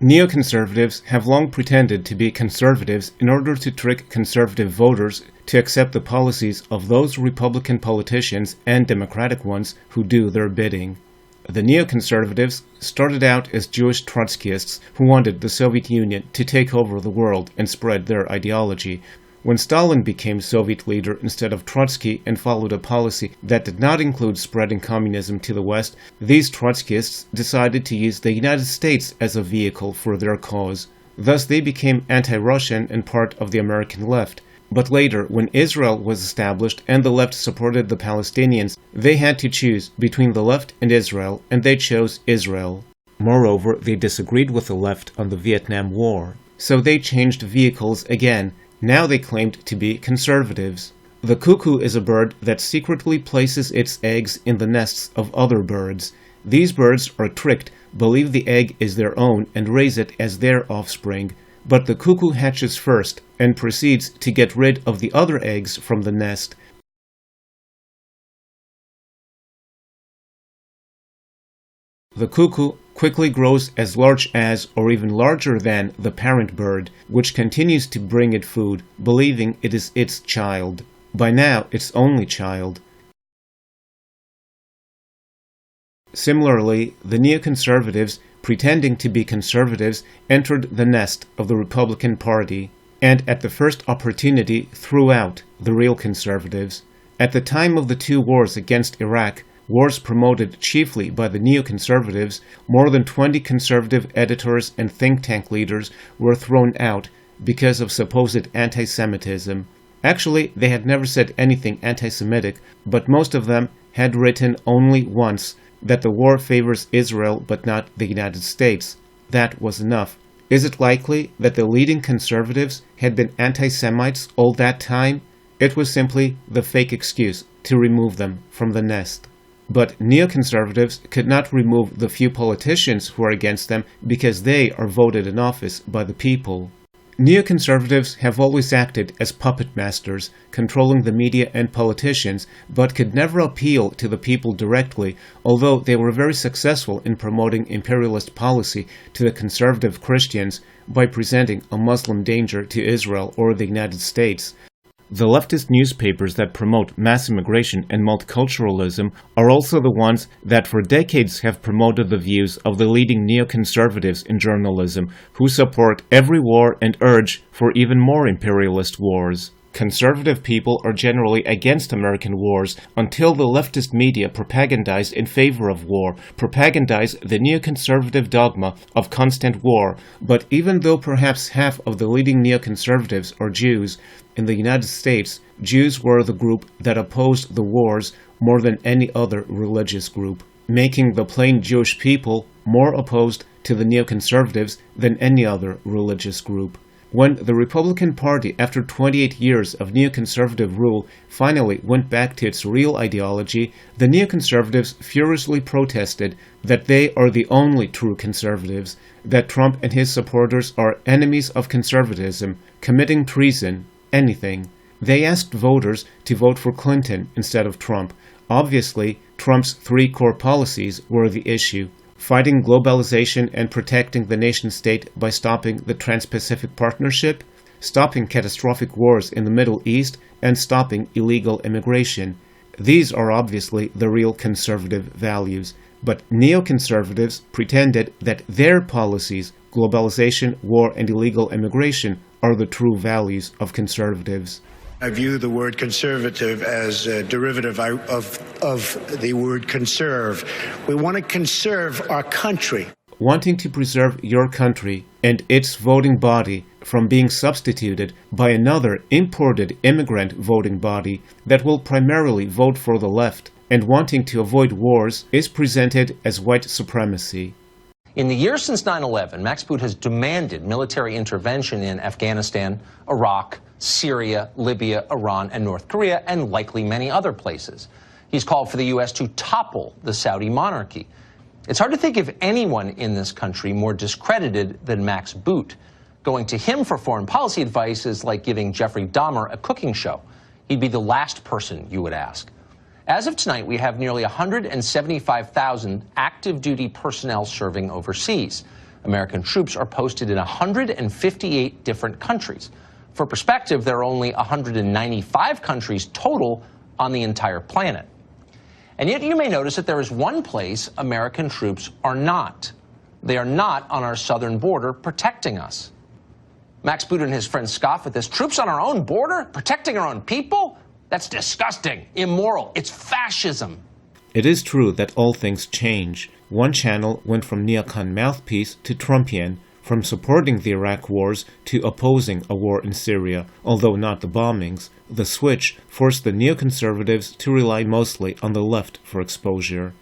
Neoconservatives have long pretended to be conservatives in order to trick conservative voters to accept the policies of those Republican politicians and Democratic ones who do their bidding. The neoconservatives started out as Jewish Trotskyists who wanted the Soviet Union to take over the world and spread their ideology. When Stalin became Soviet leader instead of Trotsky and followed a policy that did not include spreading communism to the West, these Trotskyists decided to use the United States as a vehicle for their cause. Thus they became anti-Russian and part of the American left. But later, when Israel was established and the left supported the Palestinians, they had to choose between the left and Israel, and they chose Israel. Moreover, they disagreed with the left on the Vietnam War. So they changed vehicles again. Now they claimed to be conservatives. The cuckoo is a bird that secretly places its eggs in the nests of other birds. These birds are tricked, believe the egg is their own, and raise it as their offspring. But the cuckoo hatches first and proceeds to get rid of the other eggs from the nest. The cuckoo quickly grows as large as or even larger than the parent bird, which continues to bring it food, believing it is its child. By now, its only child. Similarly, the neoconservatives, pretending to be conservatives, entered the nest of the Republican Party, and at the first opportunity threw out the real conservatives. At the time of the two wars against Iraq, wars promoted chiefly by the neoconservatives, more than 20 conservative editors and think tank leaders were thrown out because of supposed anti-Semitism. Actually, they had never said anything anti-Semitic, but most of them had written only once that the war favors Israel but not the United States. That was enough. Is it likely that the leading conservatives had been anti-Semites all that time? It was simply the fake excuse to remove them from the nest. But neoconservatives could not remove the few politicians who are against them because they are voted in office by the people. Neoconservatives have always acted as puppet masters, controlling the media and politicians, but could never appeal to the people directly, although they were very successful in promoting imperialist policy to the conservative Christians by presenting a Muslim danger to Israel or the United States. The leftist newspapers that promote mass immigration and multiculturalism are also the ones that for decades have promoted the views of the leading neoconservatives in journalism, who support every war and urge for even more imperialist wars. Conservative people are generally against American wars until the leftist media propagandized in favor of war, propagandized the neoconservative dogma of constant war. But even though perhaps half of the leading neoconservatives are Jews, in the United States, Jews were the group that opposed the wars more than any other religious group, making the plain Jewish people more opposed to the neoconservatives than any other religious group. When the Republican Party, after 28 years of neoconservative rule, finally went back to its real ideology, the neoconservatives furiously protested that they are the only true conservatives, that Trump and his supporters are enemies of conservatism, committing treason, anything. They asked voters to vote for Clinton instead of Trump. Obviously, Trump's three core policies were the issue: fighting globalization and protecting the nation-state by stopping the Trans-Pacific Partnership, stopping catastrophic wars in the Middle East, and stopping illegal immigration. These are obviously the real conservative values. But neoconservatives pretended that their policies, globalization, war, and illegal immigration, are the true values of conservatives. I view the word conservative as a derivative of the word conserve. We want to conserve our country. Wanting to preserve your country and its voting body from being substituted by another imported immigrant voting body that will primarily vote for the left, and wanting to avoid wars is presented as white supremacy. In the years since 9/11, Max Boot has demanded military intervention in Afghanistan, Iraq, Syria, Libya, Iran, and North Korea, and likely many other places. He's called for the U.S. to topple the Saudi monarchy. It's hard to think of anyone in this country more discredited than Max Boot. Going to him for foreign policy advice is like giving Jeffrey Dahmer a cooking show. He'd be the last person you would ask. As of tonight, we have nearly 175,000 active duty personnel serving overseas. American troops are posted in 158 different countries. For perspective, there are only 195 countries total on the entire planet. And yet you may notice that there is one place American troops are not. They are not on our southern border protecting us. Max Boot and his friends scoff at this. Troops on our own border protecting our own people? That's disgusting, immoral. It's fascism. It is true that all things change. One channel went from neocon mouthpiece to Trumpian, from supporting the Iraq wars to opposing a war in Syria, although not the bombings. The switch forced the neoconservatives to rely mostly on the left for exposure.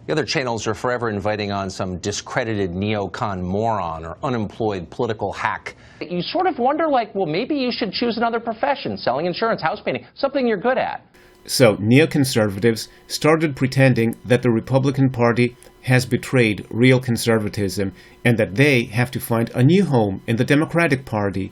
The other channels are forever inviting on some discredited neocon moron or unemployed political hack. You sort of wonder, like, well, maybe you should choose another profession, selling insurance, house painting, something you're good at. So neoconservatives started pretending that the Republican Party has betrayed real conservatism and that they have to find a new home in the Democratic Party.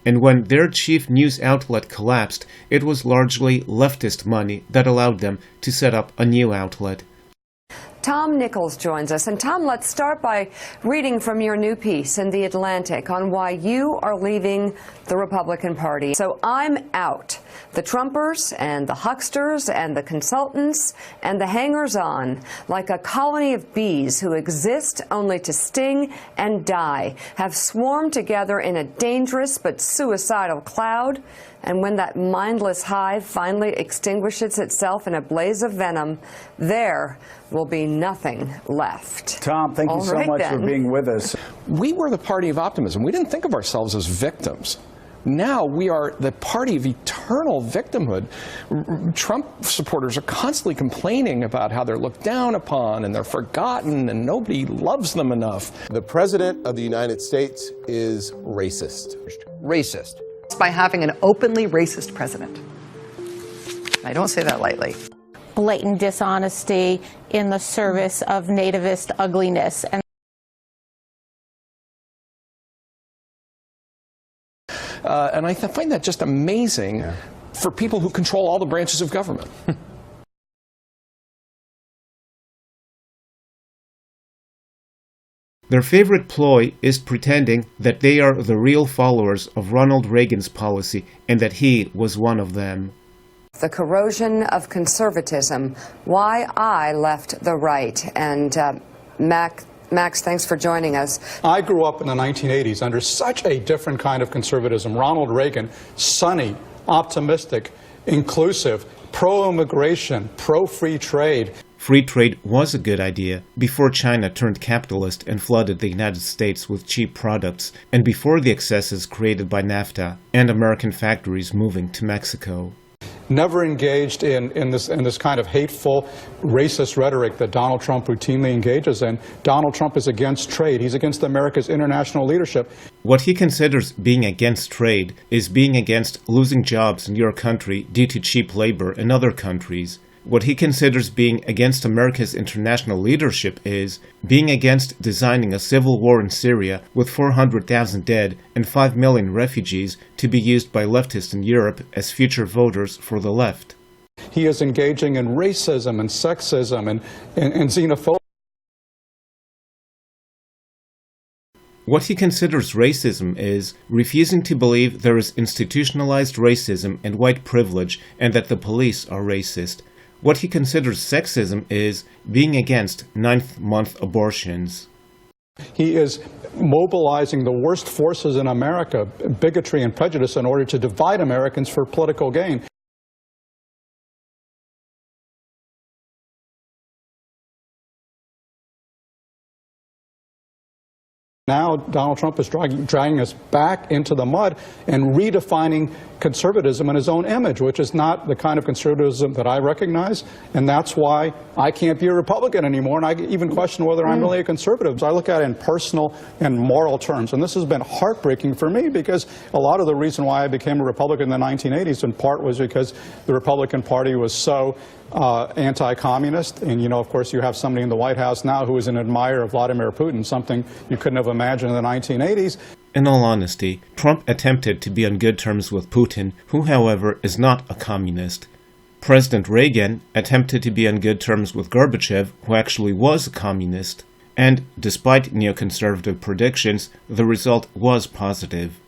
And when their chief news outlet collapsed, it was largely leftist money that allowed them to set up a new outlet. Tom Nichols joins us. And Tom, let's start by reading from your new piece in The Atlantic on why you are leaving the Republican Party. So I'm out. The Trumpers and the hucksters and the consultants and the hangers-on, like a colony of bees who exist only to sting and die, have swarmed together in a dangerous but suicidal cloud. And when that mindless hive finally extinguishes itself in a blaze of venom, there will be nothing left. Tom, thank you so much for being with us. We were the party of optimism. We didn't think of ourselves as victims. Now we are the party of eternal victimhood. Trump supporters are constantly complaining about how they're looked down upon and they're forgotten and nobody loves them enough. The President of the United States is racist. Racist. By having an openly racist president. I don't say that lightly. Blatant dishonesty in the service of nativist ugliness. And I find that just amazing for people who control all the branches of government. Their favorite ploy is pretending that they are the real followers of Ronald Reagan's policy and that he was one of them. The corrosion of conservatism, why I left the right. And Max, thanks for joining us. I grew up in the 1980s under such a different kind of conservatism. Ronald Reagan, sunny, optimistic, inclusive, pro-immigration, pro-free trade. Free trade was a good idea before China turned capitalist and flooded the United States with cheap products, and before the excesses created by NAFTA and American factories moving to Mexico. Never engaged in this kind of hateful, racist rhetoric that Donald Trump routinely engages in. Donald Trump is against trade. He's against America's international leadership. What he considers being against trade is being against losing jobs in your country due to cheap labor in other countries. What he considers being against America's international leadership is being against designing a civil war in Syria with 400,000 dead and 5 million refugees to be used by leftists in Europe as future voters for the left. He is engaging in racism and sexism and xenophobia. What he considers racism is refusing to believe there is institutionalized racism and white privilege and that the police are racist. What he considers sexism is being against ninth-month abortions. He is mobilizing the worst forces in America, bigotry and prejudice, in order to divide Americans for political gain. Now Donald Trump is dragging us back into the mud and redefining conservatism in his own image, which is not the kind of conservatism that I recognize, and that's why I can't be a Republican anymore, and I even question whether I'm really a conservative. I look at it in personal and moral terms, and this has been heartbreaking for me because a lot of the reason why I became a Republican in the 1980s in part was because the Republican Party was so anti-communist, and you know, of course, you have somebody in the White House now who is an admirer of Vladimir Putin, something you couldn't have imagined in the 1980s. In all honesty, Trump attempted to be on good terms with Putin, who, however, is not a communist. President Reagan attempted to be on good terms with Gorbachev, who actually was a communist. And, despite neoconservative predictions, the result was positive.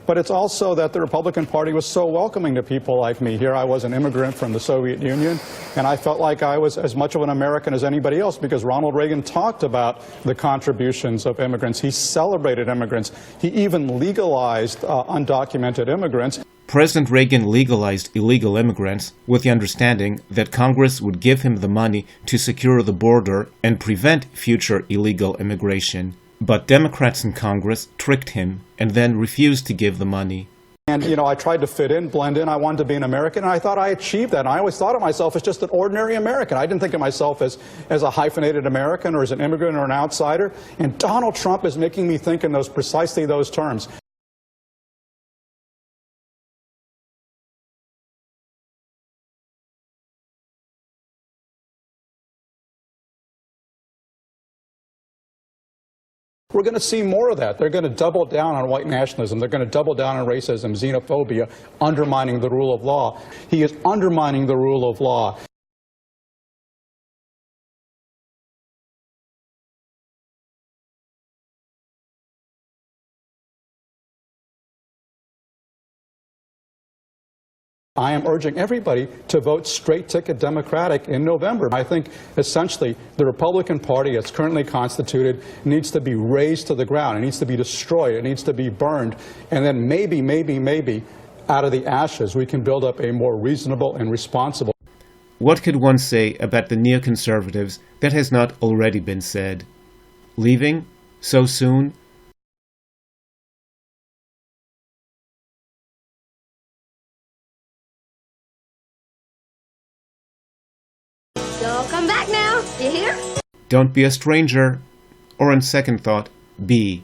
But it's also that the Republican Party was so welcoming to people like me. Here I was an immigrant from the Soviet Union, and I felt like I was as much of an American as anybody else because Ronald Reagan talked about the contributions of immigrants. He celebrated immigrants. He even legalized undocumented immigrants. President Reagan legalized illegal immigrants with the understanding that Congress would give him the money to secure the border and prevent future illegal immigration. But Democrats in Congress tricked him and then refused to give the money. And, you know, I tried to fit in, blend in. I wanted to be an American, and I thought I achieved that. And I always thought of myself as just an ordinary American. I didn't think of myself as a hyphenated American or as an immigrant or an outsider. And Donald Trump is making me think in precisely those terms. We're going to see more of that. They're going to double down on white nationalism. They're going to double down on racism, xenophobia, undermining the rule of law. He is undermining the rule of law. I am urging everybody to vote straight-ticket Democratic in November. I think, essentially, the Republican Party, as currently constituted, needs to be razed to the ground. It needs to be destroyed. It needs to be burned. And then maybe, out of the ashes, we can build up a more reasonable and responsible. What could one say about the neoconservatives that has not already been said? Leaving? So soon? So come back now, you hear? Don't be a stranger. Or on second thought, be.